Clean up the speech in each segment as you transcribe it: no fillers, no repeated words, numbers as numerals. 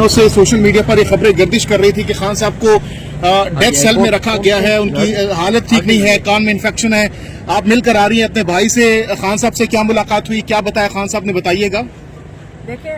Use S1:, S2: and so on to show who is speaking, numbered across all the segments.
S1: दिनों से social media पर ये खबरें गर्दिश कर रही थी कि खान साहब को डेथ सेल में रखा गया है, उनकी हालत ठीक नहीं है, कान में इन्फेक्शन है। आप मिलकर आ रही हैं अपने भाई से, खान साहब से क्या मुलाकात हुई, क्या बताया खान साहब ने, बताइएगा।
S2: देखिए,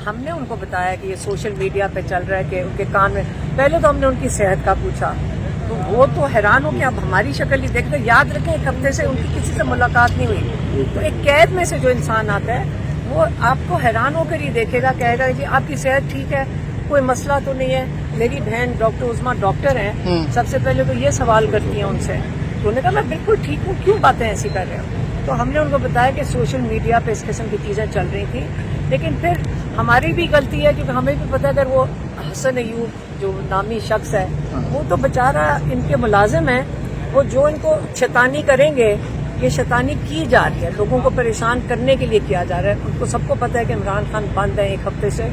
S2: हमने उनको बताया कि ये सोशल मीडिया पे चल रहा है कि उनके कान में, पहले तो हमने उनकी सेहत का पूछा तो वो तो हैरान हो कि अब हमारी शक्ल ही देखते। याद रखें, एक हफ्ते से उनकी किसी से मुलाकात नहीं हुई। तो एक कैद में से जो इंसान आता है वो आपको हैरान होकर ही देखेगा, कहेगा जी आपकी सेहत ठीक है, कोई मसला तो नहीं है। मेरी बहन डॉक्टर उस्मा डॉक्टर हैं, सबसे पहले तो ये सवाल करती हैं उनसे, तो उन्होंने कहा मैं बिल्कुल ठीक हूँ, क्यों बातें ऐसी कर रहे हो। तो हमने उनको बताया कि सोशल मीडिया पे इस किस्म की चीज़ें चल रही थी, लेकिन फिर हमारी भी गलती है क्योंकि हमें भी पता है अगर वो हसन अयूब जो नामी शख्स है वो तो बेचारा इनके मुलाजिम है, वो जो इनको शैतानी करेंगे, ये शैतानी की जा रही है, लोगों को परेशान करने के लिए किया जा रहा है। उनको सबको पता है कि इमरान खान बंद है एक हफ्ते से,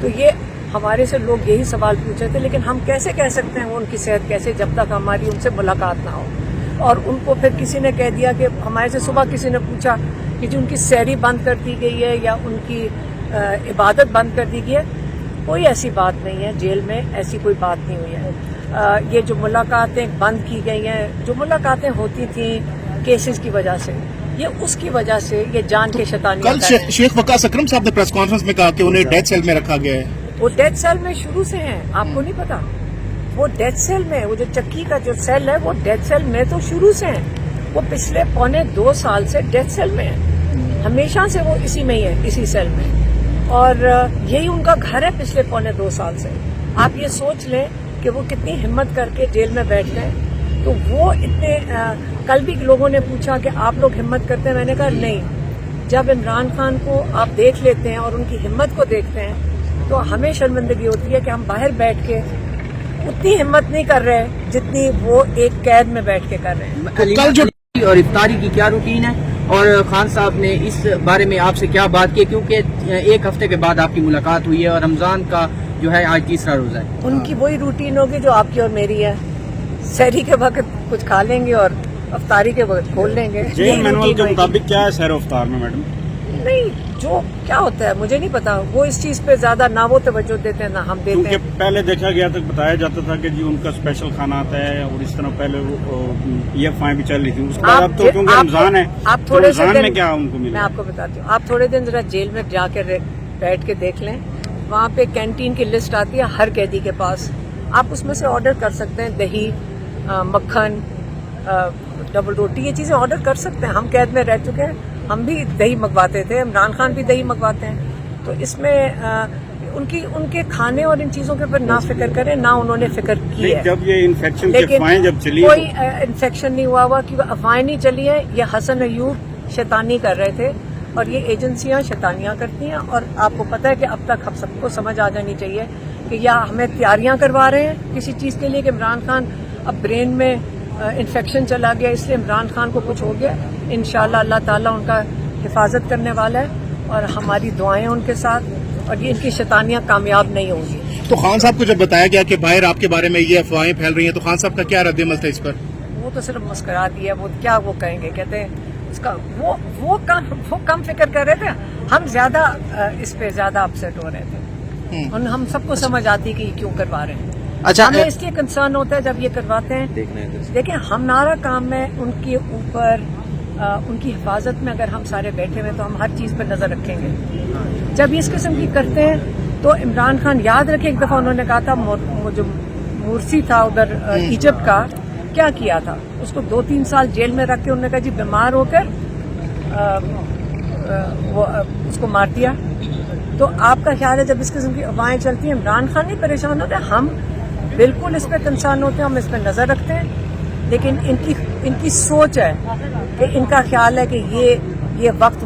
S2: तो ये हमारे से लोग यही सवाल पूछे थे, लेकिन हम कैसे कह सकते हैं वो उनकी सेहत कैसे जब तक हमारी उनसे मुलाकात ना हो। और उनको फिर किसी ने कह दिया कि हमारे से सुबह किसी ने पूछा कि जो उनकी सैरी बंद कर दी गई है या उनकी इबादत बंद कर दी गई है। कोई ऐसी बात नहीं है, जेल में ऐसी कोई बात नहीं हुई है। ये जो मुलाकातें बंद की गई हैं, जो मुलाकातें होती थी केसेस की वजह से, ये उसकी वजह से ये जान के शैतानी।
S1: कल शेख वकास अकरम साहब ने प्रेस कॉन्फ्रेंस में कहा कि उन्हें डेथ सेल में रखा गया है।
S2: वो डेथ सेल में शुरू से हैं, आपको नहीं पता? वो डेथ सेल में, वो जो चक्की का जो सेल है वो डेथ सेल में तो शुरू से है। वो पिछले 1.25 साल से डेथ सेल में है, हमेशा से वो इसी में ही है, इसी सेल में, और यही उनका घर है पिछले 1.25 साल से। आप ये सोच लें कि वो कितनी हिम्मत करके जेल में बैठ गए। तो वो इतने कल भी लोगों ने पूछा कि आप लोग हिम्मत करते हैं, मैंने कहा नहीं, जब इमरान खान को आप देख लेते हैं और उनकी हिम्मत को देखते हैं तो हमें शर्मिंदगी होती है कि हम बाहर बैठ के उतनी हिम्मत नहीं कर रहे जितनी वो एक कैद में बैठ के कर रहे हैं।
S3: कल जो और इफ्तारी की क्या रूटीन है और खान साहब ने इस बारे में आपसे क्या बात की, क्योंकि एक हफ्ते के बाद आपकी मुलाकात हुई है और रमजान का जो है आज तीसरा रोजा है।
S2: उनकी वही रूटीन होगी जो आपकी और मेरी है, सहरी के वक्त कुछ खा लेंगे और अफ्तारी के वक्त खोल लेंगे।
S4: जेल मैनुअल के मुताबिक क्या है सैर अफ्तार में मैडम?
S2: नहीं, जो क्या होता है मुझे नहीं पता, वो इस चीज पे ज्यादा ना वो तवज्जो देते हैं ना हम देते हैं।
S4: पहले देखा गया था, बताया जाता था कि जी उनका स्पेशल खाना आता है और इस तरह पहले PFI भी चल रही थी, उसके बाद अब तो क्योंकि रमजान है,
S2: आप थोड़े से दिन
S4: में क्या उनको मिला?
S2: मैं आपको बताती हूँ, आप थोड़े दिन जरा जेल में जाकर बैठ के देख लें, वहाँ पे कैंटीन की लिस्ट आती है हर कैदी के पास, आप उसमें से ऑर्डर कर सकते हैं, दही, मक्खन, डबल रोटी, ये चीजें ऑर्डर कर सकते हैं। हम कैद में रह चुके हैं, हम भी दही मंगवाते थे, इमरान खान भी दही मंगवाते हैं। तो इसमें उनके खाने और इन चीजों के ऊपर ना फिक्र करें, ना उन्होंने फिक्र की है।
S4: जब ये इन्फेक्शन की अफवाहें जब चली,
S2: कोई इन्फेक्शन नहीं हुआ क्योंकि अफवाहें नहीं चली है, ये हसन अयूब शैतानी कर रहे थे और ये एजेंसियां शैतानियां करती हैं। और आपको पता है कि अब तक हम सबको समझ आ जानी चाहिए कि या हमें तैयारियां करवा रहे हैं किसी चीज के लिए कि इमरान खान अब ब्रेन में इन्फेक्शन चला गया इसलिए इमरान खान को कुछ हो गया। इंशाल्लाह अल्लाह ताला उनका हिफाजत करने वाला है और हमारी दुआएं उनके साथ, और ये इनकी शैतानियां कामयाब नहीं होंगी।
S1: तो खान साहब को जब बताया गया कि बाहर आपके बारे में ये अफवाहें फैल रही हैं, तो खान साहब का क्या रद्द-ए-अमल था इस पर?
S2: वो तो सिर्फ मुस्कुरा दिया, वो क्या वो कहेंगे, कहते हैं उसका वो कम फिक्र कर रहे थे, हम ज्यादा इस पे ज्यादा अपसेट हो रहे थे। और हम सबको समझ आती कि ये क्यों करवा रहे हैं।
S3: अच्छा,
S2: हमें इसलिए कंसर्न होता है जब ये करवाते हैं। देखिए, हमारा काम में उनके ऊपर उनकी हिफाजत में अगर हम सारे बैठे हुए तो हम हर चीज पर नजर रखेंगे। जब इस किस्म की करते हैं तो इमरान खान, याद रखे एक दफा उन्होंने कहा था, जो मुर्सी था उधर इजिप्ट का, क्या किया था, उसको 2-3 साल जेल में रख के उन्होंने कहा जी बीमार होकर वो उसको मार दिया। तो आपका ख्याल है जब इस किस्म की अफवाहें चलती हैं इमरान खान नहीं परेशान होते, हम बिल्कुल इस पे कंसर्न होते हैं, हम इस पे नजर रखते हैं। लेकिन इनकी सोच है कि इनका ख्याल है कि ये वक्त